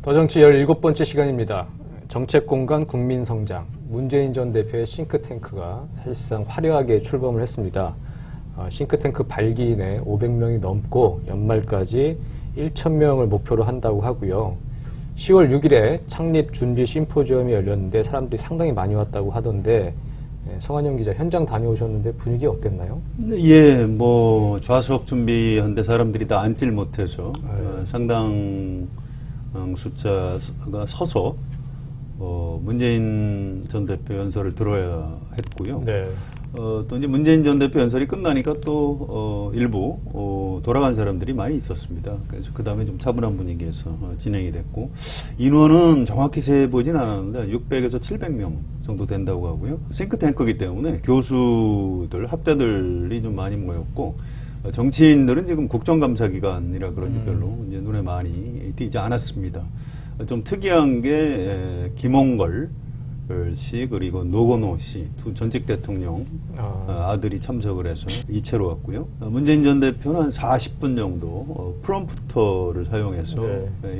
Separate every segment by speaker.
Speaker 1: 더정치 17번째 시간입니다. 정책공간 국민성장, 문재인 전 대표의 싱크탱크가 사실상 화려하게 출범을 했습니다. 싱크탱크 발기인에 500명이 넘고 연말까지 1,000명을 목표로 한다고 하고요. 10월 6일에 창립 준비 심포지엄이 열렸는데 사람들이 상당히 많이 왔다고 하던데 성한영 기자 현장 다녀오셨는데 분위기 어땠나요?
Speaker 2: 예, 뭐 좌석 준비하는데 사람들이 다 앉질 못해서 상당 숫자가 서서 문재인 전 대표 연설을 들어야 했고요.
Speaker 1: 네.
Speaker 2: 또 이제 문재인 전 대표 연설이 끝나니까 또 일부 돌아간 사람들이 많이 있었습니다. 그래서 그 다음에 좀 차분한 분위기에서 진행이 됐고, 인원은 정확히 세보진 않았는데 600에서 700명 정도 된다고 하고요. 싱크탱크이기 때문에 교수들, 학자들이 좀 많이 모였고, 정치인들은 지금 국정감사기간이라 그런지 별로 이제 눈에 많이 띄지 않았습니다. 좀 특이한 게 김홍걸 씨 그리고 노건호 씨 두 전직 대통령 아들이 참석을 해서 이채로 왔고요. 문재인 전 대표는 한 40분 정도 프롬프터를 사용해서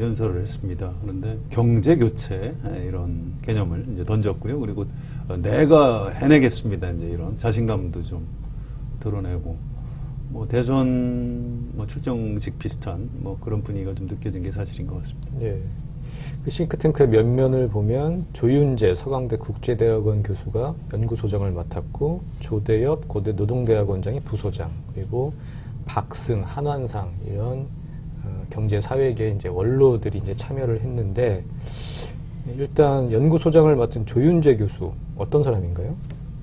Speaker 2: 연설을 했습니다. 그런데 경제 교체 이런 개념을 이제 던졌고요. 그리고 내가 해내겠습니다. 이제 이런 자신감도 좀 드러내고. 뭐 대선 출정식 비슷한 그런 분위기가 좀 느껴진 게 사실인 것 같습니다.
Speaker 1: 예. 그 싱크탱크의 면면을 보면 조윤재 서강대 국제대학원 교수가 연구소장을 맡았고, 조대엽 고대 노동대학원장이 부소장, 그리고 박승, 한완상 이런 경제사회계 이제 원로들이 이제 참여를 했는데, 일단 연구소장을 맡은 조윤재 교수 어떤 사람인가요?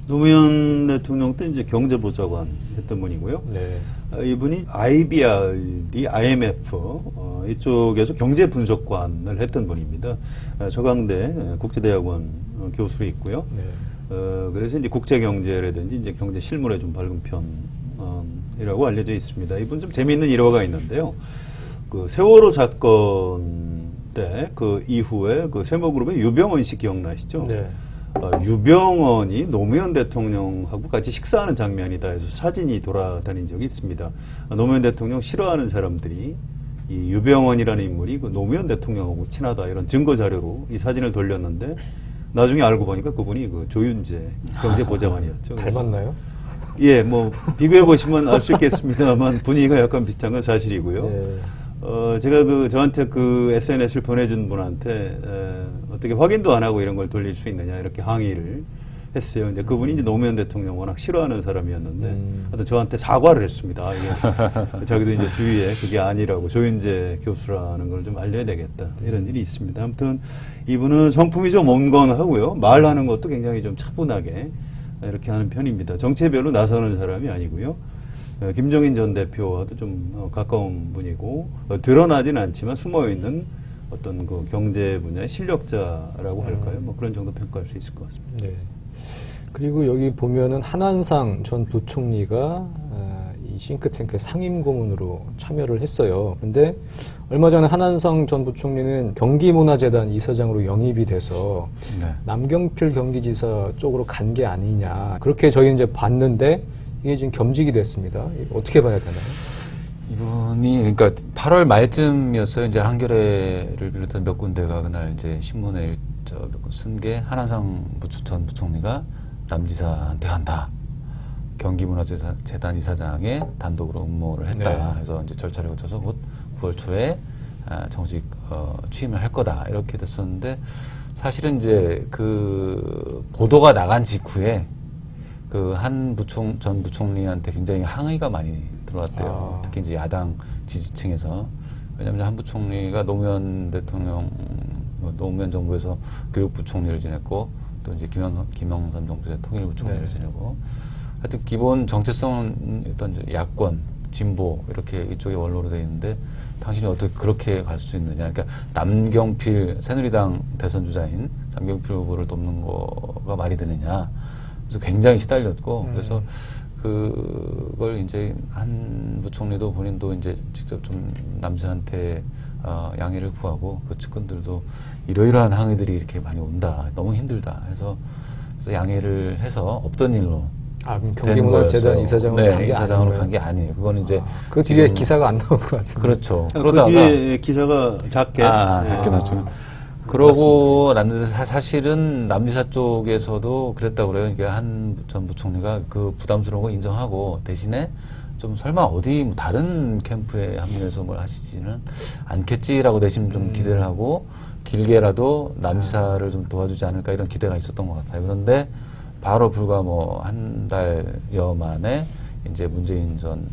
Speaker 2: 노무현 대통령 때 이제 경제보좌관 했던 분이고요.
Speaker 1: 네.
Speaker 2: 이분이 IBRD, IMF 이쪽에서 경제분석관을 했던 분입니다. 서강대 국제대학원 교수로 있고요.
Speaker 1: 네.
Speaker 2: 그래서 이제 국제경제라든지 이제 경제 실물에 좀 밝은 편이라고 알려져 있습니다. 이분 좀 재미있는 일화가 있는데요. 그 세월호 사건 때 그 이후에 그 세모그룹의 유병원 씨 기억나시죠?
Speaker 1: 네.
Speaker 2: 유병원이 노무현 대통령하고 같이 식사하는 장면이다 해서 사진이 돌아다닌 적이 있습니다. 노무현 대통령 싫어하는 사람들이 이 유병원이라는 인물이 그 노무현 대통령하고 친하다 이런 증거 자료로 이 사진을 돌렸는데, 나중에 알고 보니까 그분이 그 조윤재 경제보좌관이었죠.
Speaker 1: 닮았나요?
Speaker 2: 예, 뭐 비교해 보시면 알 수 있겠습니다만 분위기가 약간 비슷한 건 사실이고요.
Speaker 1: 네.
Speaker 2: 제가 저한테 그 SNS를 보내준 분한테 어떻게 확인도 안 하고 이런 걸 돌릴 수 있느냐 이렇게 항의를 했어요. 이제 그분이 이제 노무현 대통령 워낙 싫어하는 사람이었는데, 하여튼 저한테 사과를 했습니다. 자기도 이제 주위에 그게 아니라고 조윤재 교수라는 걸 좀 알려야 되겠다 이런 일이 있습니다. 아무튼 이분은 성품이 좀 온건하고요. 말하는 것도 굉장히 좀 차분하게 이렇게 하는 편입니다. 정치에 별로 나서는 사람이 아니고요. 김종인 전 대표와도 좀 가까운 분이고, 드러나진 않지만 숨어있는 어떤 그 경제 분야의 실력자라고 할까요? 뭐 그런 정도 평가할 수 있을 것 같습니다.
Speaker 1: 네. 그리고 여기 보면은 한완상 전 부총리가 이 싱크탱크의 상임고문으로 참여를 했어요. 근데 얼마 전에 한완상 전 부총리는 경기문화재단 이사장으로 영입이 돼서 남경필 경기지사 쪽으로 간 게 아니냐, 그렇게 저희 이제 봤는데 이게 지금 겸직이 됐습니다. 어떻게 봐야 되나요?
Speaker 3: 이분이 그러니까 8월 말쯤이었어요. 이제 한겨레를 비롯한 몇 군데가 그날 이제 신문에 쓴 게 한완상 전 부총리가 남지사한테 간다. 경기문화재단 이사장에 단독으로 응모를 했다.
Speaker 1: 네.
Speaker 3: 그래서 이제 절차를 거쳐서 곧 9월 초에 정식 취임을 할 거다. 이렇게 됐었는데, 사실은 이제 그 보도가 나간 직후에 그 한 전 부총리한테 굉장히 항의가 많이 들어왔대요. 특히 이제 야당 지지층에서. 왜냐하면 한 부총리가 노무현 대통령, 노무현 정부에서 교육부총리를 지냈고, 또 이제 김영삼 정부에서 통일부총리를 지내고, 하여튼 기본 정체성은 어떤 야권, 진보 이렇게 이쪽에 원로로 되어 있는데, 당신이 어떻게 그렇게 갈 수 있느냐. 그러니까 남경필 새누리당 대선 주자인 남경필 후보를 돕는 거가 말이 되느냐. 그래서 굉장히 시달렸고, 그래서 그걸 이제 한 부총리도 본인도 이제 직접 좀 남자한테 양해를 구하고, 그 측근들도 이러이러한 항의들이 이렇게 많이 온다, 너무 힘들다 해서 양해를 해서 없던 일로
Speaker 1: 그럼
Speaker 3: 된
Speaker 1: 경기문화재단
Speaker 3: 거였어요.
Speaker 1: 이사장으로
Speaker 3: 네,
Speaker 1: 간 게
Speaker 3: 이사장으로
Speaker 1: 아니고요.
Speaker 3: 간 게 아니에요. 그거는 이제
Speaker 1: 그 뒤에
Speaker 3: 지금-
Speaker 1: 기사가 안 나온 것 같은데.
Speaker 3: 그렇죠.
Speaker 2: 그
Speaker 3: 그러다가
Speaker 2: 뒤에 기사가 작게
Speaker 3: 작게 났죠. 그러고 났는데 사실은 남지사 쪽에서도 그랬다고 그래요. 그러니까 한 전 부총리가 그 부담스러운 거 인정하고 대신에 좀 설마 어디 뭐 다른 캠프에 합류해서 뭘 하시지는 않겠지라고 대신 좀 기대를 하고 길게라도 남지사를 좀 도와주지 않을까 이런 기대가 있었던 것 같아요. 그런데 바로 불과 뭐 한 달여 만에 이제 문재인 전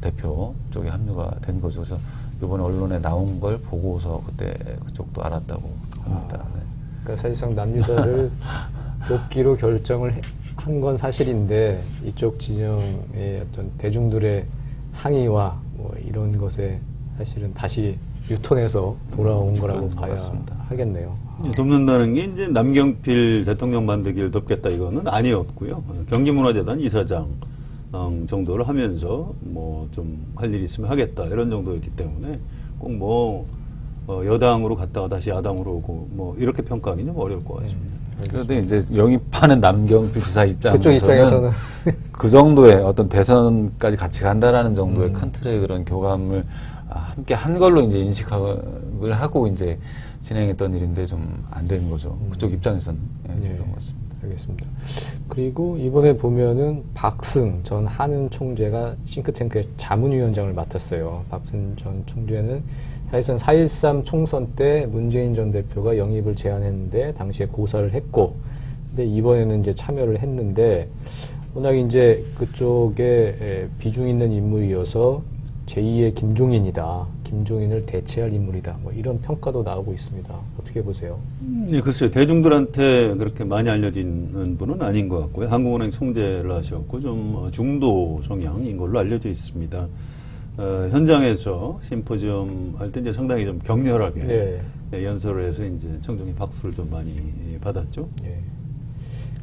Speaker 3: 대표 쪽에 합류가 된 거죠. 그래서 이번에 언론에 나온 걸 보고서 그때 그쪽도 알았다고 합니다. 네.
Speaker 1: 그러니까 사실상 남유사를 돕기로 결정을 한 건 사실인데 이쪽 진영의 어떤 대중들의 항의와 뭐 이런 것에 사실은 다시 유턴해서 돌아온 거라고
Speaker 3: 그런 것
Speaker 1: 봐야
Speaker 3: 같습니다.
Speaker 1: 하겠네요.
Speaker 2: 돕는다는 게 이제 남경필 대통령 만들기를 돕겠다 이거는 아니었고요. 경기문화재단 이사장 정도를 하면서 뭐 좀 할 일이 있으면 하겠다 이런 정도였기 때문에 꼭 뭐 여당으로 갔다가 다시 야당으로 오고 뭐 이렇게 평가하기는 좀 어려울 것 같습니다.
Speaker 3: 그런데 이제 영입하는 남경필 지사
Speaker 1: 그쪽 입장에서는
Speaker 3: 그 정도의 어떤 대선까지 같이 간다라는 정도의 큰 틀의 그런 교감을 함께 한 걸로 이제 인식을 하고 이제 진행했던 일인데 좀 안 된 거죠. 그쪽 입장에서는
Speaker 1: 네.
Speaker 3: 그런 것 같습니다.
Speaker 1: 알겠습니다. 그리고 이번에 보면은 박승 전 한은 총재가 싱크탱크의 자문위원장을 맡았어요. 박승 전 총재는 사실상 4.13 총선 때 문재인 전 대표가 영입을 제안했는데 당시에 고사를 했고, 근데 이번에는 이제 참여를 했는데 워낙 이제 그쪽에 비중 있는 인물이어서 제2의 김종인이다. 김종인을 대체할 인물이다. 뭐 이런 평가도 나오고 있습니다. 어떻게 보세요?
Speaker 2: 네, 글쎄요. 대중들한테 그렇게 많이 알려진 분은 아닌 것 같고요. 한국은행 총재를 하셨고 좀 중도 성향인 걸로 알려져 있습니다. 현장에서 심포지엄 할 때 이제 상당히 좀 격렬하게
Speaker 1: 네.
Speaker 2: 연설을 해서 이제 청중이 박수를 좀 많이 받았죠.
Speaker 1: 예.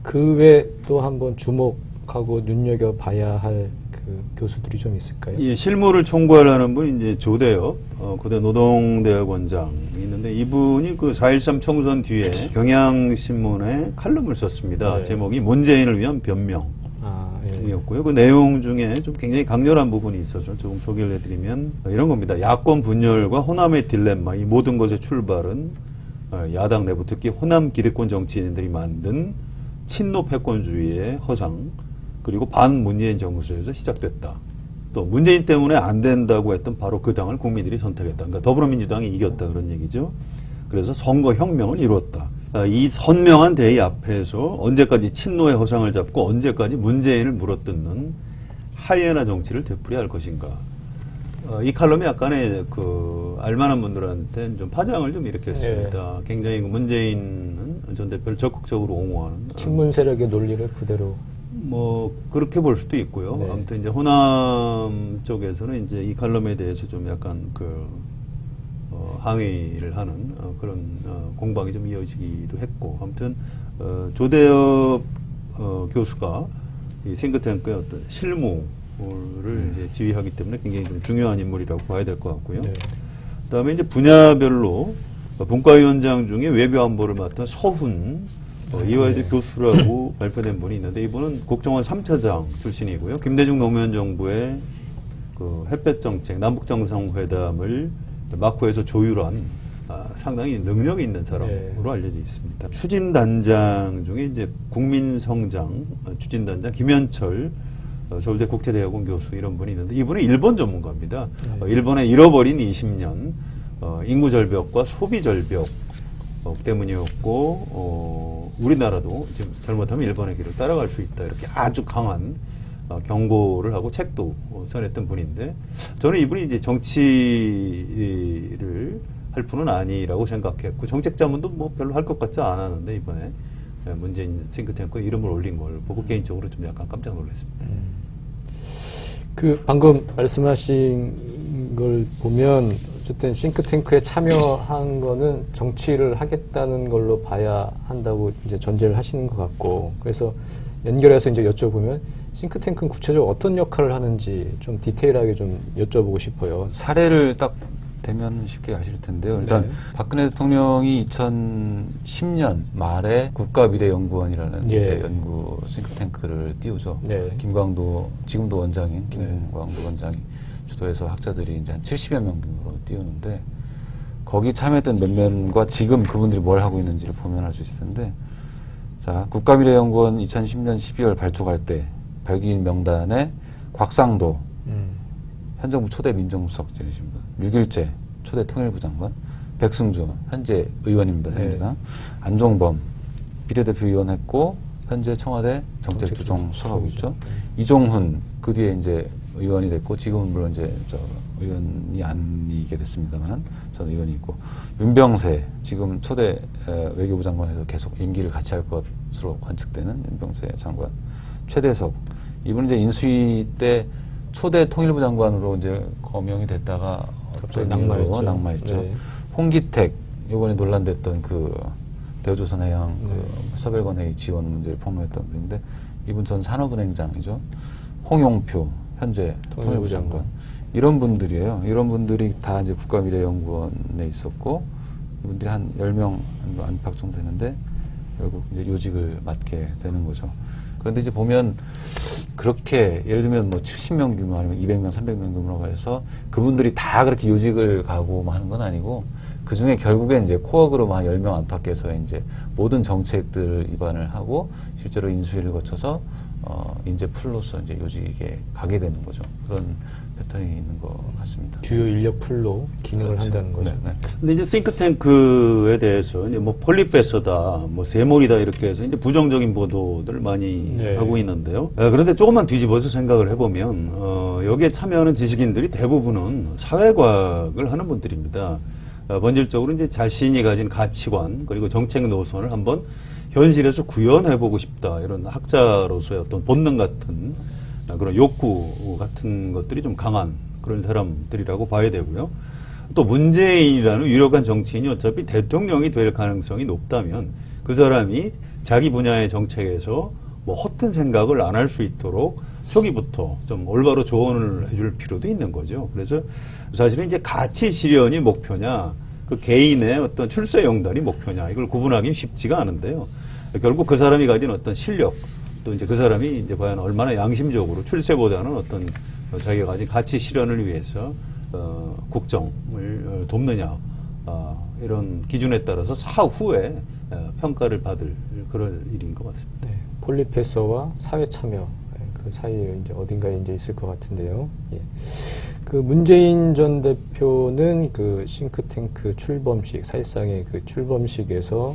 Speaker 1: 그 외에 또 한번 주목하고 눈여겨봐야 할 그 교수들이 좀 있을까요?
Speaker 2: 예, 실무를 총괄하는 분이 이제 조대엽 고대 노동대학원장이 있는데 이분이 그 4.13 총선 뒤에 경향신문에 칼럼을 썼습니다.
Speaker 1: 네.
Speaker 2: 제목이 문재인을 위한 변명.
Speaker 1: 예.
Speaker 2: 이었고요. 그 내용 중에 좀 굉장히 강렬한 부분이 있어서 조금 소개를 해드리면 이런 겁니다. 야권 분열과 호남의 딜레마, 이 모든 것의 출발은 야당 내부 특히 호남 기득권 정치인들이 만든 친노 패권주의의 허상 그리고 반문재인 정부에서 시작됐다. 또 문재인 때문에 안 된다고 했던 바로 그 당을 국민들이 선택했다. 그러니까 더불어민주당이 이겼다 그런 얘기죠. 그래서 선거혁명을 이루었다. 이 선명한 대의 앞에서 언제까지 친노의 허상을 잡고 언제까지 문재인을 물어뜯는 하이에나 정치를 되풀이할 것인가. 이 칼럼이 약간의 그 알만한 분들한테는 좀 파장을 좀 일으켰습니다. 굉장히 문재인 전 대표를 적극적으로 옹호하는
Speaker 1: 친문 세력의 논리를 그대로
Speaker 2: 뭐 그렇게 볼 수도 있고요.
Speaker 1: 네.
Speaker 2: 아무튼 이제 호남 쪽에서는 이제 이 칼럼에 대해서 좀 약간 그 항의를 하는 그런 공방이 좀 이어지기도 했고, 아무튼 조대엽 교수가 이 싱크탱크의 어떤 실무를 이제 지휘하기 때문에 굉장히 좀 중요한 인물이라고 봐야 될 것 같고요.
Speaker 1: 네.
Speaker 2: 그다음에 이제 분야별로 분과위원장 중에 외교안보를 맡은 서훈 이화여대 교수라고 발표된 분이 있는데 이분은 국정원 3차장 출신이고요. 김대중 노무현 정부의 그 햇볕 정책, 남북 정상회담을 마쿠에서 조율한 상당히 능력이 있는 사람으로 알려져 있습니다. 추진단장 중에 이제 국민성장 추진단장 김현철 서울대 국제대학원 교수 이런 분이 있는데 이분은 일본 전문가입니다. 일본의 잃어버린 20년 인구 절벽과 소비 절벽 때문이었고 우리나라도 지금 잘못하면 일본의 길을 따라갈 수 있다 이렇게 아주 강한 경고를 하고 책도 전했던 분인데 저는 이분이 이제 정치를 할 분은 아니라고 생각했고 정책 자문도 뭐 별로 할 것 같지 않았는데 이번에 문재인 싱크탱크에 이름을 올린 걸 보고 개인적으로 좀 약간 깜짝 놀랐습니다.
Speaker 1: 그 방금 말씀하신 걸 보면 어쨌든 싱크탱크에 참여한 거는 정치를 하겠다는 걸로 봐야 한다고 이제 전제를 하시는 것 같고 그래서 연결해서 이제 여쭤보면 싱크탱크는 구체적으로 어떤 역할을 하는지 좀 디테일하게 좀 여쭤보고 싶어요.
Speaker 3: 사례를 딱 되면 쉽게 아실 텐데요. 일단
Speaker 1: 네.
Speaker 3: 박근혜 대통령이 2010년 말에 국가미래연구원이라는
Speaker 1: 예.
Speaker 3: 이제 연구 싱크탱크를 띄우죠.
Speaker 1: 네.
Speaker 3: 김광도 지금도 원장인
Speaker 1: 네.
Speaker 3: 김광도 원장이 주도해서 학자들이 이제 한 70여 명 정도로 띄우는데 거기 참여했던 몇몇과 지금 그분들이 뭘 하고 있는지를 보면 알 수 있을 텐데 자 국가미래연구원 2010년 12월 발족할 때 발기인 명단에 곽상도 현 정부 초대 민정수석이신 분, 6일째 초대 통일부 장관, 백승주 현재 의원입니다. 새누리당. 안종범 비례대표 의원 했고 현재 청와대 정책조정 수석하고 있죠. 이종훈 그 뒤에 이제 의원이 됐고 지금은 물론 이제 저 의원이 아니게 됐습니다만 전 의원이 있고 윤병세 지금 초대 외교부 장관에서 계속 임기를 같이 할 것으로 관측되는 윤병세 장관, 최대석 이분은 이제 인수위 때 초대 통일부 장관으로 이제 거명이 됐다가
Speaker 1: 갑자기
Speaker 3: 어떤 이유로
Speaker 1: 낙마했죠.
Speaker 3: 낙마했죠.
Speaker 1: 네.
Speaker 3: 홍기택 이번에 논란됐던 그 대우조선해양
Speaker 1: 네.
Speaker 3: 그 서별권 회의 지원 문제를 폭로했던 분인데 이분 전 산업은행장이죠. 홍용표 현재 통일부 장관 이런 분들이에요. 이런 분들이 다 이제 국가미래연구원에 있었고 이분들이 한 10명 안팎 정도 되는데 결국 이제 요직을 맡게 되는 거죠. 그런데 이제 보면 그렇게 예를 들면 뭐 70명 규모 아니면 200명, 300명 규모로 해서 그분들이 다 그렇게 요직을 가고 뭐 하는 건 아니고 그 중에 결국엔 이제 코어그룹 한 10명 안팎에서 이제 모든 정책들을 입안을 하고 실제로 인수위를 거쳐서 인재 풀로서 이제 요직에 가게 되는 거죠. 그런 패턴이 있는 것 같습니다.
Speaker 1: 주요 인력 풀로 기능을
Speaker 3: 그렇죠.
Speaker 1: 한다는 거죠.
Speaker 3: 네, 네.
Speaker 2: 근데 이제 싱크탱크에 대해서 이제 뭐 폴리페서다, 뭐 세몰이다 이렇게 해서 이제 부정적인 보도들 많이
Speaker 1: 네.
Speaker 2: 하고 있는데요. 그런데 조금만 뒤집어서 생각을 해보면 여기에 참여하는 지식인들이 대부분은 사회과학을 하는 분들입니다. 본질적으로 이제 자신이 가진 가치관 그리고 정책 노선을 한번 현실에서 구현해보고 싶다 이런 학자로서의 어떤 본능 같은 그런 욕구 같은 것들이 좀 강한 그런 사람들이라고 봐야 되고요. 또 문재인이라는 유력한 정치인이 어차피 대통령이 될 가능성이 높다면 그 사람이 자기 분야의 정책에서 뭐 허튼 생각을 안 할 수 있도록 초기부터 좀 올바로 조언을 해줄 필요도 있는 거죠. 그래서 사실은 이제 가치 실현이 목표냐, 그 개인의 어떤 출세 영달이 목표냐, 이걸 구분하기 쉽지가 않은데요. 결국 그 사람이 가진 어떤 실력, 또 이제 그 사람이 이제 과연 얼마나 양심적으로 출세보다는 어떤 자기가 가진 가치 실현을 위해서 국정을 돕느냐, 이런 기준에 따라서 사후에 평가를 받을 그런 일인 것 같습니다.
Speaker 1: 네, 폴리페서와 사회 참여 그 사이에 이제 어딘가에 이제 있을 것 같은데요. 예. 그 문재인 전 대표는 그 싱크탱크 출범식 사실상의 그 출범식에서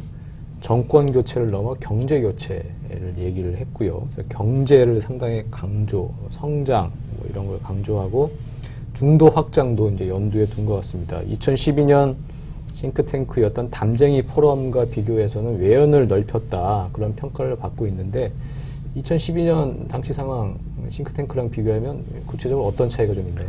Speaker 1: 정권 교체를 넘어 경제 교체를 얘기를 했고요. 경제를 상당히 강조, 성장 뭐 이런 걸 강조하고 중도 확장도 이제 염두에 둔 것 같습니다. 2012년 싱크탱크였던 담쟁이 포럼과 비교해서는 외연을 넓혔다 그런 평가를 받고 있는데 2012년 당시 상황 싱크탱크랑 비교하면 구체적으로 어떤 차이가 좀 있나요?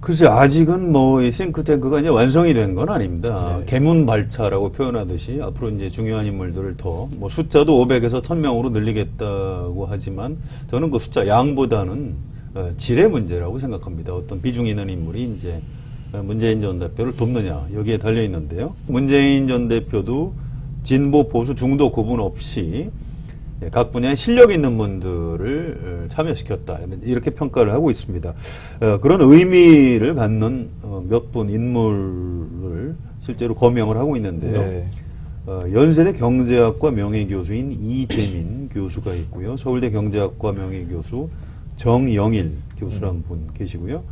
Speaker 2: 글쎄 아직은 뭐 이 싱크탱크가 이제 완성이 된 건 아닙니다.
Speaker 1: 네.
Speaker 2: 개문발차라고 표현하듯이 앞으로 이제 중요한 인물들을 더 뭐 숫자도 500에서 1000명으로 늘리겠다고 하지만 저는 그 숫자 양보다는 질의 문제라고 생각합니다. 어떤 비중 있는 인물이 이제 문재인 전 대표를 돕느냐 여기에 달려 있는데요. 문재인 전 대표도 진보 보수 중도 구분 없이 각 분야에 실력 있는 분들을 참여시켰다 이렇게 평가를 하고 있습니다. 그런 의미를 갖는 몇 분 인물을 실제로 거명을 하고 있는데요.
Speaker 1: 네.
Speaker 2: 연세대 경제학과 명예교수인 이재민 교수가 있고요. 서울대 경제학과 명예교수 정영일 교수라는 분 계시고요.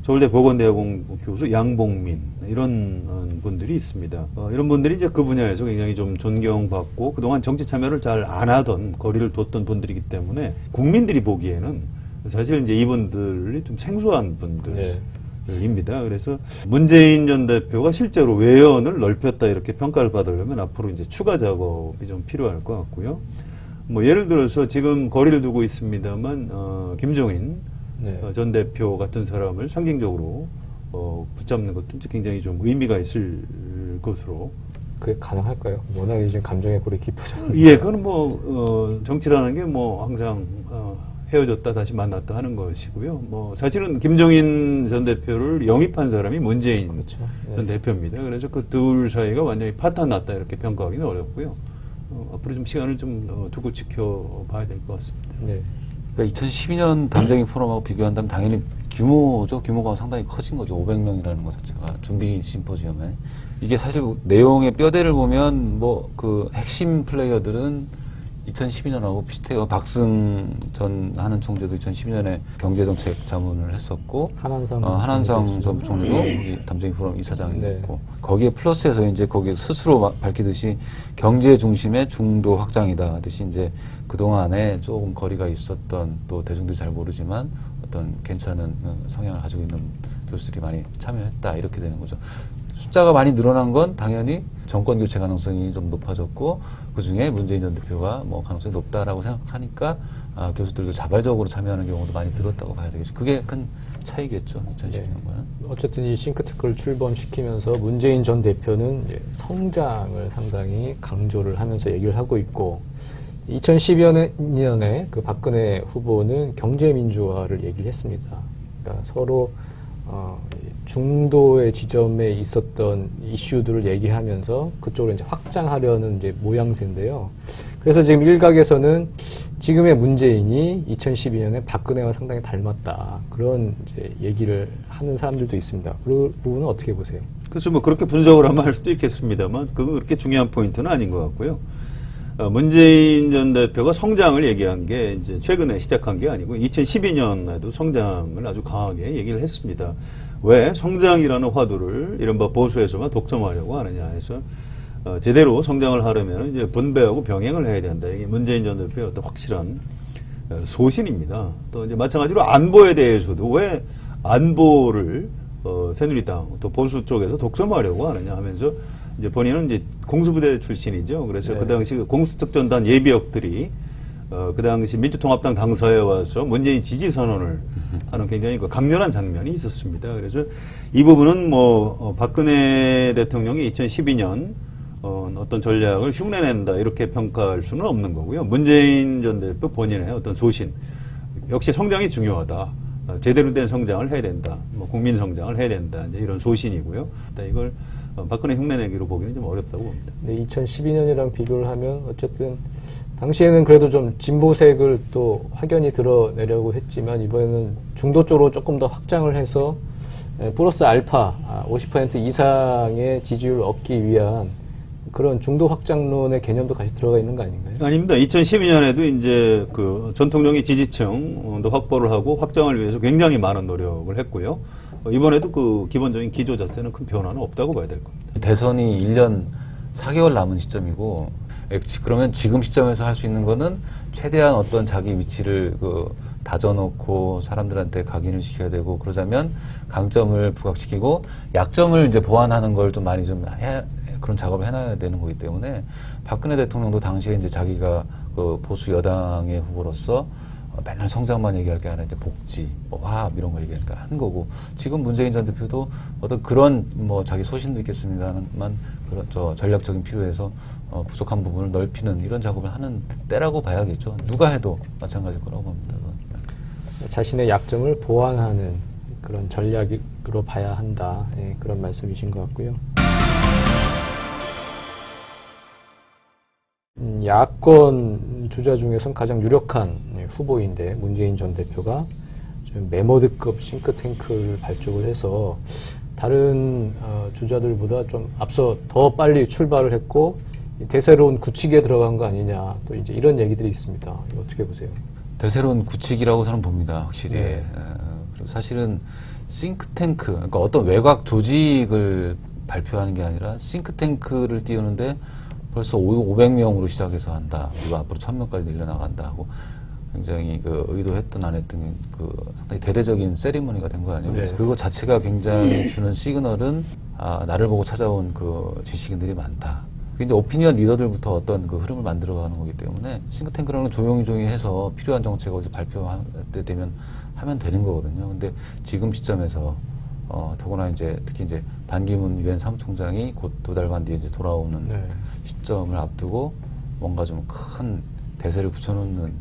Speaker 2: 서울대 보건대학원 교수 양봉민 이런 분들이 있습니다. 이런 분들이 이제 그 분야에서 굉장히 좀 존경받고 그동안 정치 참여를 잘 안 하던 거리를 뒀던 분들이기 때문에 국민들이 보기에는 사실 이제 이분들이 좀 생소한 분들입니다. 그래서 문재인 전 대표가 실제로 외연을 넓혔다 이렇게 평가를 받으려면 앞으로 이제 추가 작업이 좀 필요할 것 같고요. 뭐 예를 들어서 지금 거리를 두고 있습니다만 김종인
Speaker 1: 네.
Speaker 2: 전 대표 같은 사람을 상징적으로 붙잡는 것도 굉장히 좀 의미가 있을 것으로.
Speaker 1: 그게 가능할까요? 워낙에 지금 감정의 골이 깊어졌는데.
Speaker 2: 예, 그건 뭐 정치라는 게 뭐 항상 헤어졌다 다시 만났다 하는 것이고요. 뭐 사실은 김종인 전 대표를 영입한 사람이 문재인
Speaker 1: 그렇죠.
Speaker 2: 전 대표입니다. 그래서 그 둘 사이가 완전히 파탄 났다 이렇게 평가하기는 어렵고요. 앞으로 좀 시간을 좀 두고 지켜봐야 될 것 같습니다.
Speaker 1: 네.
Speaker 3: 그러니까 2012년 담쟁이 포럼하고 비교한다면 당연히 규모가 상당히 커진 거죠. 500명이라는 것 자체가 준비 심포지엄에. 이게 사실 내용의 뼈대를 보면 뭐 그 핵심 플레이어들은 2012년하고 비슷해요. 박승 전 하는 총재도 2012년에 경제정책 자문을 했었고, 한한상 전 부총리도 우리 담쟁이 포럼 이사장이었고, 거기에 플러스해서 이제 거기에 스스로 밝히듯이 경제 중심의 중도 확장이다 하듯이 이제 그동안에 조금 거리가 있었던 또 대중들이 잘 모르지만 어떤 괜찮은 성향을 가지고 있는 교수들이 많이 참여했다 이렇게 되는 거죠. 숫자가 많이 늘어난 건 당연히 정권 교체 가능성이 좀 높아졌고 그 중에 문재인 전 대표가 뭐 가능성이 높다라고 생각하니까 교수들도 자발적으로 참여하는 경우도 많이 늘었다고 봐야 되겠죠. 그게 큰 차이겠죠. 2012년과는.
Speaker 1: 어쨌든 이 싱크탱크를 출범시키면서 문재인 전 대표는 이제 성장을 상당히 강조를 하면서 얘기를 하고 있고 2012년에 그 박근혜 후보는 경제민주화를 얘기를 했습니다. 그러니까 서로 중도의 지점에 있었던 이슈들을 얘기하면서 그쪽으로 이제 확장하려는 이제 모양새인데요. 그래서 지금 일각에서는 지금의 문재인이 2012년에 박근혜와 상당히 닮았다. 그런 이제 얘기를 하는 사람들도 있습니다. 그 부분은 어떻게 보세요?
Speaker 2: 그래서 뭐 그렇게 분석을 하면 할 수도 있겠습니다만 그건 그렇게 중요한 포인트는 아닌 것 같고요. 문재인 전 대표가 성장을 얘기한 게 이제 최근에 시작한 게 아니고 2012년에도 성장을 아주 강하게 얘기를 했습니다. 왜 성장이라는 화두를 이른바 보수에서만 독점하려고 하느냐 해서 제대로 성장을 하려면 이제 분배하고 병행을 해야 된다. 이게 문재인 전 대표의 어떤 확실한 소신입니다. 또 이제 마찬가지로 안보에 대해서도 왜 안보를 새누리당 또 보수 쪽에서 독점하려고 하느냐 하면서 이제 본인은 이제 공수부대 출신이죠. 그래서 그 당시 공수특전단 예비역들이 그 당시 민주통합당 당사에 와서 문재인 지지 선언을 하는 굉장히 강렬한 장면이 있었습니다. 그래서 이 부분은 뭐 박근혜 대통령이 2012년 어떤 전략을 흉내낸다 이렇게 평가할 수는 없는 거고요. 문재인 전 대표 본인의 어떤 소신 역시 성장이 중요하다. 제대로 된 성장을 해야 된다. 뭐 국민 성장을 해야 된다. 이제 이런 소신이고요. 이걸 박근혜 흉내내기로 보기는 좀 어렵다고 봅니다.
Speaker 1: 네, 2012년이랑 비교를 하면 어쨌든 당시에는 그래도 좀 진보색을 또 확연히 드러내려고 했지만 이번에는 중도 쪽으로 조금 더 확장을 해서 플러스 알파 50% 이상의 지지율을 얻기 위한 그런 중도 확장론의 개념도 같이 들어가 있는 거 아닌가요?
Speaker 2: 아닙니다. 2012년에도 이제 그 전통적인 지지층도 확보를 하고 확장을 위해서 굉장히 많은 노력을 했고요. 이번에도 그 기본적인 기조 자체는 큰 변화는 없다고 봐야 될 겁니다.
Speaker 3: 대선이 1년 4개월 남은 시점이고 그러면 지금 시점에서 할 수 있는 거는 최대한 어떤 자기 위치를 다져놓고 사람들한테 각인을 시켜야 되고 그러자면 강점을 부각시키고 약점을 이제 보완하는 걸 좀 많이 좀 그런 작업을 해놔야 되는 거기 때문에 박근혜 대통령도 당시에 이제 자기가 그 보수 여당의 후보로서 맨날 성장만 얘기할 게 아니라 이제 복지, 화합 이런 거 얘기하니까 한 거고 지금 문재인 전 대표도 어떤 그런 뭐 자기 소신도 있겠습니다만 그런 전략적인 필요에서 부족한 부분을 넓히는 이런 작업을 하는 때라고 봐야겠죠. 누가 해도 마찬가지일 거라고 봅니다.
Speaker 1: 자신의 약점을 보완하는 그런 전략으로 봐야 한다. 예, 그런 말씀이신 것 같고요. 야권 주자 중에선 가장 유력한 후보인데 문재인 전 대표가 좀 메모드급 싱크탱크를 발족을 해서 다른 주자들보다 좀 앞서 더 빨리 출발을 했고 대세로운 굳히기에 들어간 거 아니냐 또 이제 이런 얘기들이 있습니다. 이거 어떻게 보세요?
Speaker 3: 대세로운 굳히기라고 저는 봅니다. 확실히.
Speaker 1: 네.
Speaker 3: 그리고 사실은 싱크탱크, 그러니까 어떤 외곽 조직을 발표하는 게 아니라 싱크탱크를 띄우는데 벌써 500명으로 시작해서 한다. 그리고 앞으로 1000명까지 늘려나간다 하고 굉장히 의도했든 안 했든 상당히 대대적인 세리머니가 된 거 아니에요.
Speaker 1: 네.
Speaker 3: 그거 자체가 굉장히 주는 시그널은 나를 보고 찾아온 지식인들이 많다. 그게 이제 오피니언 리더들부터 어떤 흐름을 만들어가는 거기 때문에 싱크탱크라는 건 조용히 해서 필요한 정책을 어디서 발표할 때 되면 하면 되는 거거든요. 근데 지금 시점에서 더구나 이제 특히 이제 반기문 유엔 사무총장이 곧 2달간 뒤에 이제 돌아오는 시점을 앞두고 뭔가 좀 큰 대세를 붙여놓는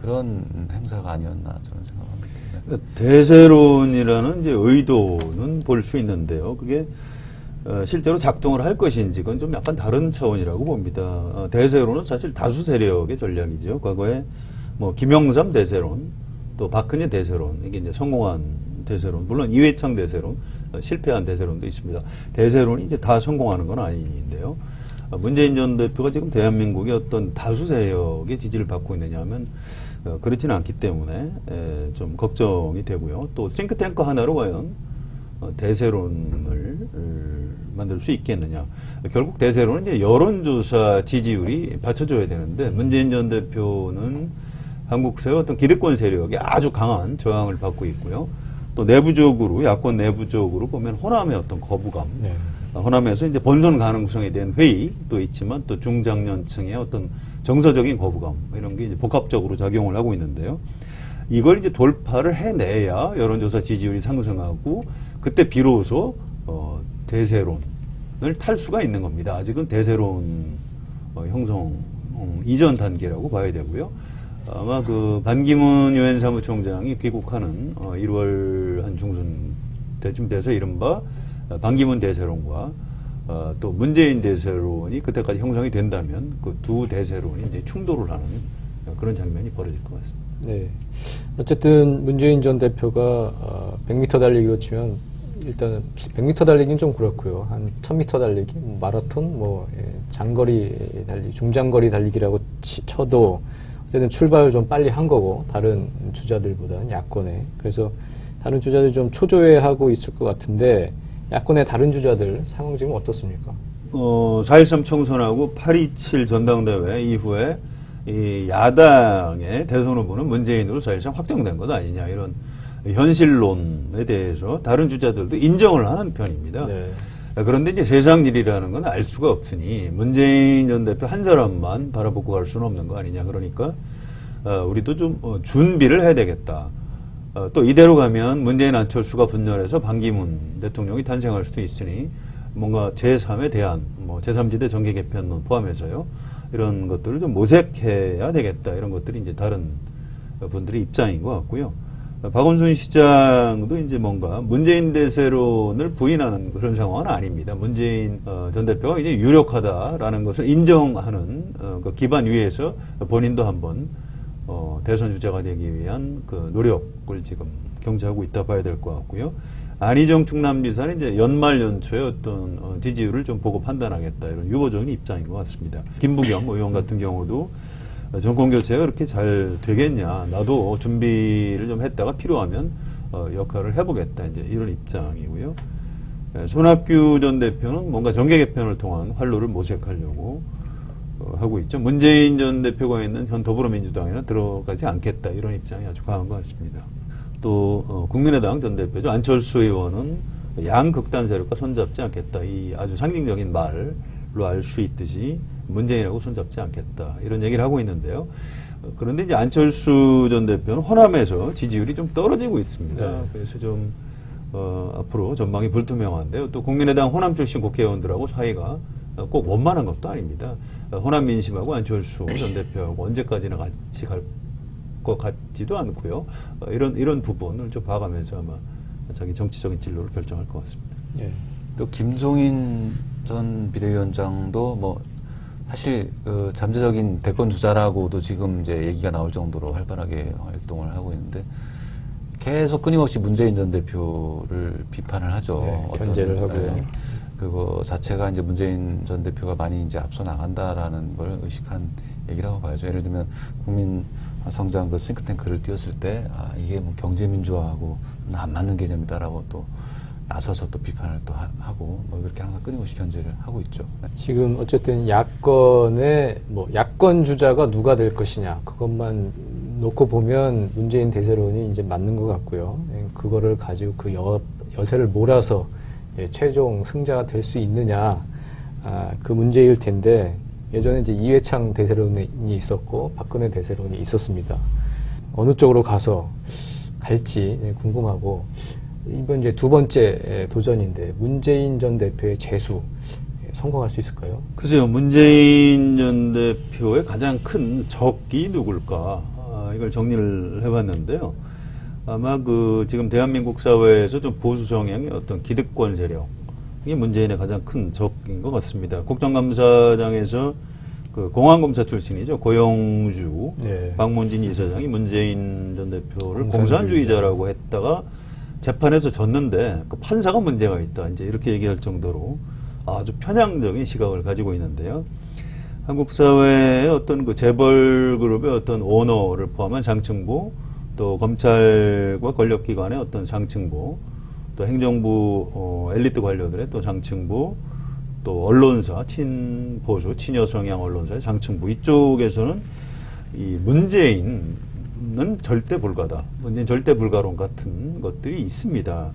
Speaker 3: 그런 행사가 아니었나 저는 생각합니다. 네.
Speaker 2: 대세론이라는 이제 의도는 볼 수 있는데요. 그게 실제로 작동을 할 것인지 그건 좀 약간 다른 차원이라고 봅니다. 대세론은 사실 다수 세력의 전략이죠. 과거에 뭐 김영삼 대세론, 또 박근혜 대세론, 이게 이제 성공한 대세론, 물론 이회창 대세론, 실패한 대세론도 있습니다. 대세론이 이제 다 성공하는 건 아닌데요. 문재인 전 대표가 지금 대한민국의 어떤 다수 세력의 지지를 받고 있느냐 하면 그렇지는 않기 때문에 좀 걱정이 되고요. 또 싱크탱크 하나로 과연 대세론을 만들 수 있겠느냐. 결국 대세론은 이제 여론조사 지지율이 받쳐줘야 되는데 문재인 전 대표는 한국 사회 어떤 기득권 세력이 아주 강한 저항을 받고 있고요. 또 내부적으로 야권 내부적으로 보면 호남의 어떤 거부감,
Speaker 1: 네.
Speaker 2: 호남에서 이제 본선 가능성에 대한 회의도 있지만 또 중장년층의 어떤 정서적인 거부감 이런 게 이제 복합적으로 작용을 하고 있는데요. 이걸 이제 돌파를 해내야 여론조사 지지율이 상승하고 그때 비로소 대세론을 탈 수가 있는 겁니다. 아직은 대세론 형성 이전 단계라고 봐야 되고요. 아마 그 반기문 유엔 사무총장이 귀국하는 1월 한 중순 때쯤 돼서 이른바 반기문 대세론과 또 문재인 대세론이 그때까지 형성이 된다면 그 두 대세론이 이제 충돌을 하는 그런 장면이 벌어질 것 같습니다.
Speaker 1: 네. 어쨌든 문재인 전 대표가 100m 달리기로 치면 일단 100m 달리기는 좀 그렇고요. 한 1000m 달리기, 마라톤, 장거리 달리기, 중장거리 달리기라고 쳐도 어쨌든 출발을 좀 빨리 한 거고 다른 주자들보다는 야권에. 그래서 다른 주자들이 좀 초조해하고 있을 것 같은데 야권의 다른 주자들 상황 지금 어떻습니까?
Speaker 2: 4.13 총선하고 8.27 전당대회 이후에 이 야당의 대선 후보는 문재인으로 사실상 확정된 것 아니냐 이런 현실론에 대해서 다른 주자들도 인정을 하는 편입니다.
Speaker 1: 네.
Speaker 2: 그런데 이제 세상 일이라는 건 알 수가 없으니 문재인 전 대표 한 사람만 바라보고 갈 수는 없는 거 아니냐. 그러니까 우리도 좀 준비를 해야 되겠다. 또 이대로 가면 문재인 안철수가 분열해서 반기문 대통령이 탄생할 수도 있으니 뭔가 제3에 대한 제3지대 정계 개편론 포함해서요. 이런 것들을 좀 모색해야 되겠다. 이런 것들이 이제 다른 분들의 입장인 것 같고요. 박원순 시장도 이제 뭔가 문재인 대세론을 부인하는 그런 상황은 아닙니다. 문재인 전 대표가 이제 유력하다라는 것을 인정하는 그 기반 위에서 본인도 한번 대선 주자가 되기 위한 그 노력을 지금 경제하고 있다 봐야 될 것 같고요. 안희정 충남지사는 이제 연말 연초에 어떤 지지율을 좀 보고 판단하겠다 이런 유보적인 입장인 것 같습니다. 김부겸 의원 같은 경우도 정권 교체가 그렇게 잘 되겠냐. 나도 준비를 좀 했다가 필요하면 역할을 해보겠다. 이제 이런 입장이고요. 손학규 전 대표는 뭔가 정계 개편을 통한 활로를 모색하려고 하고 있죠. 문재인 전 대표가 있는 현 더불어민주당에는 들어가지 않겠다. 이런 입장이 아주 강한 것 같습니다. 또 국민의당 전 대표죠. 안철수 의원은 양극단 세력과 손잡지 않겠다. 이 아주 상징적인 말로 알 수 있듯이 문재인하고 손잡지 않겠다. 이런 얘기를 하고 있는데요. 그런데 이제 안철수 전 대표는 호남에서 지지율이 좀 떨어지고 있습니다.
Speaker 1: 네.
Speaker 2: 그래서 좀 앞으로 전망이 불투명한데요. 또 국민의당 호남 출신 국회의원들하고 사이가 꼭 원만한 것도 아닙니다. 호남 민심하고 안철수 전 대표하고 언제까지나 같이 갈 것 같지도 않고요. 이런 부분을 좀 봐가면서 아마 자기 정치적인 진로를 결정할 것 같습니다.
Speaker 1: 네.
Speaker 3: 또 김종인 전 비대위원장도 사실 그 잠재적인 대권 주자라고도 지금 이제 얘기가 나올 정도로 활발하게 활동을 하고 있는데 계속 끊임없이 문재인 전 대표를 비판을 하죠.
Speaker 1: 네, 견제를 하고요.
Speaker 3: 그거 자체가 이제 문재인 전 대표가 많이 이제 앞서 나간다라는 걸 의식한 얘기라고 봐야죠. 예를 들면 국민성장 그 싱크탱크를 띄웠을 때 이게 경제민주화하고 안 맞는 개념이다라고 또 나서서 또 비판을 또 하고 그렇게 항상 끊임없이 견제를 하고 있죠.
Speaker 1: 지금 어쨌든 야권의 야권 주자가 누가 될 것이냐 그것만 놓고 보면 문재인 대세론이 이제 맞는 것 같고요. 그거를 가지고 그 여세를 몰아서 최종 승자가 될 수 있느냐 그 문제일 텐데 예전에 이제 이회창 대세론이 있었고 박근혜 대세론이 있었습니다. 어느 쪽으로 가서 갈지 궁금하고. 이번 이제 두 번째 도전인데 문재인 전 대표의 재수 성공할 수 있을까요?
Speaker 2: 글쎄요. 문재인 전 대표의 가장 큰 적이 누굴까? 이걸 정리를 해봤는데요. 아마 그 지금 대한민국 사회에서 좀 보수 성향의 어떤 기득권 세력, 이게 문재인의 가장 큰 적인 것 같습니다. 국정감사장에서 그 공안검사 출신이죠. 고영주,
Speaker 1: 네.
Speaker 2: 박문진 이사장이 문재인 전 대표를
Speaker 1: 공산주의자.
Speaker 2: 공산주의자라고 했다가 재판에서 졌는데 그 판사가 문제가 있다. 이제 이렇게 얘기할 정도로 아주 편향적인 시각을 가지고 있는데요. 한국 사회의 어떤 그 재벌 그룹의 어떤 오너를 포함한 장층부, 또 검찰과 권력기관의 어떤 장층부, 또 행정부 엘리트 관료들의 또 장층부, 또 언론사 친보수 친여 성향 언론사의 장층부, 이쪽에서는 이 문재인은 절대 불가다, 문재인 절대 불가론 같은 것들이 있습니다.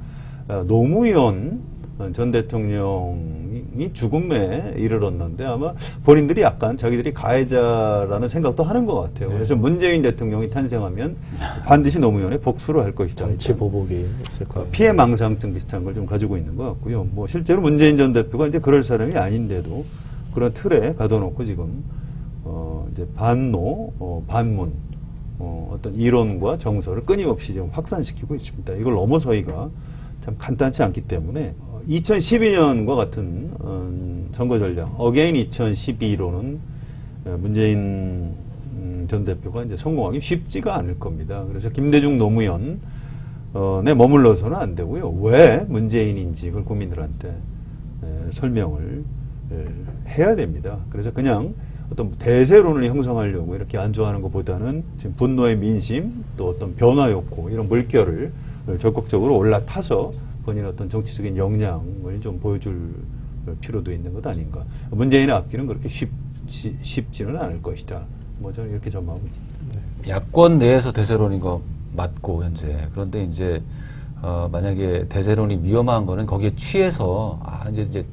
Speaker 2: 노무현 전 대통령이 죽음에 이르렀는데 아마 본인들이 약간 자기들이 가해자라는 생각도 하는 것 같아요.
Speaker 1: 네.
Speaker 2: 그래서 문재인 대통령이 탄생하면 반드시 노무현의 복수를 할 것이다.
Speaker 1: 정치 보복이 있을 거예요.
Speaker 2: 피해 망상증 비슷한 걸 좀 가지고 있는 것 같고요. 뭐 실제로 문재인 전 대표가 이제 그럴 사람이 아닌데도 그런 틀에 가둬놓고 지금 이제 반노, 반문, 어떤 이론과 정서를 끊임없이 지금 확산시키고 있습니다. 이걸 넘어서기가 참 간단치 않기 때문에 2012년과 같은 선거 전략, 어게인 2012로는 문재인 전 대표가 이제 성공하기 쉽지가 않을 겁니다. 그래서 김대중 노무현 에 머물러서는 안 되고요. 왜 문재인인지 그걸 국민들한테 설명을 해야 됩니다. 그래서 그냥 어떤 대세론을 형성하려고 이렇게 안주하는 것보다는 지금 분노의 민심, 또 어떤 변화 욕구, 이런 물결을 적극적으로 올라타서 본인의 어떤 정치적인 역량을 좀 보여줄 필요도 있는 것 아닌가. 문재인의 앞길은 그렇게 쉽지는 않을 것이다. 뭐 저는 이렇게 전망하고 있습니다.
Speaker 3: 야권 내에서 대세론인 거 맞고 현재. 그런데 이제 만약에 대세론이 위험한 거는 거기에 취해서 이제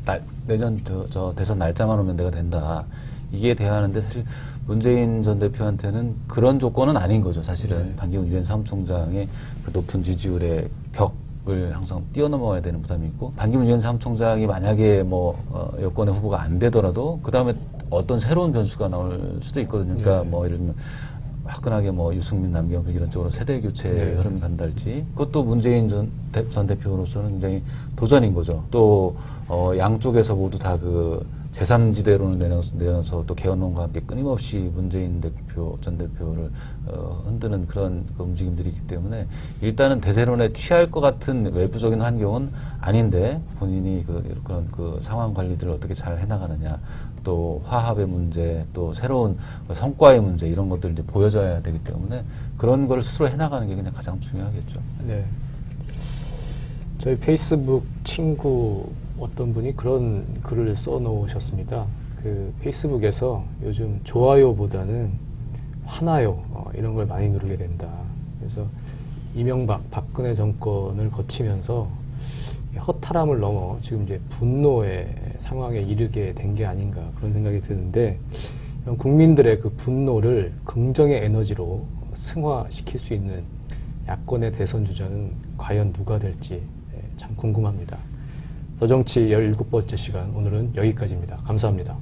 Speaker 3: 내년 저 대선 날짜만 오면 내가 된다. 이게 돼야 하는데 사실 문재인 전 대표한테는 그런 조건은 아닌 거죠. 사실은
Speaker 1: 네.
Speaker 3: 반기문 유엔 사무총장의 그 높은 지지율의 벽을 항상 뛰어넘어야 되는 부담이 있고, 반기문 유엔 사무총장이 만약에 여권의 후보가 안 되더라도 그 다음에 어떤 새로운 변수가 나올 수도 있거든요. 그러니까
Speaker 1: 네.
Speaker 3: 예를 들면 화끈하게 유승민, 남경필 이런 쪽으로 세대 교체
Speaker 1: 네.
Speaker 3: 흐름이 간달지, 그것도 문재인 전 대표로서는 굉장히 도전인 거죠. 또 양쪽에서 모두 다 그 제3지대론을 내놓아서 또 개헌론과 함께 끊임없이 문재인 전 대표를 흔드는 그런 그 움직임들이 있기 때문에 일단은 대세론에 취할 것 같은 외부적인 환경은 아닌데, 본인이 그런 그 상황 관리들을 어떻게 잘 해나가느냐, 또 화합의 문제, 또 새로운 성과의 문제, 이런 것들을 이제 보여줘야 되기 때문에 그런 걸 스스로 해나가는 게 그냥 가장 중요하겠죠.
Speaker 1: 네. 저희 페이스북 친구 어떤 분이 그런 글을 써놓으셨습니다. 그 페이스북에서 요즘 좋아요보다는 화나요 이런 걸 많이 누르게 된다. 그래서 이명박, 박근혜 정권을 거치면서 허탈함을 넘어 지금 이제 분노의 상황에 이르게 된 게 아닌가, 그런 생각이 드는데, 이런 국민들의 그 분노를 긍정의 에너지로 승화시킬 수 있는 야권의 대선 주자는 과연 누가 될지 참 궁금합니다. 더정치 17번째 시간, 오늘은 여기까지입니다. 감사합니다.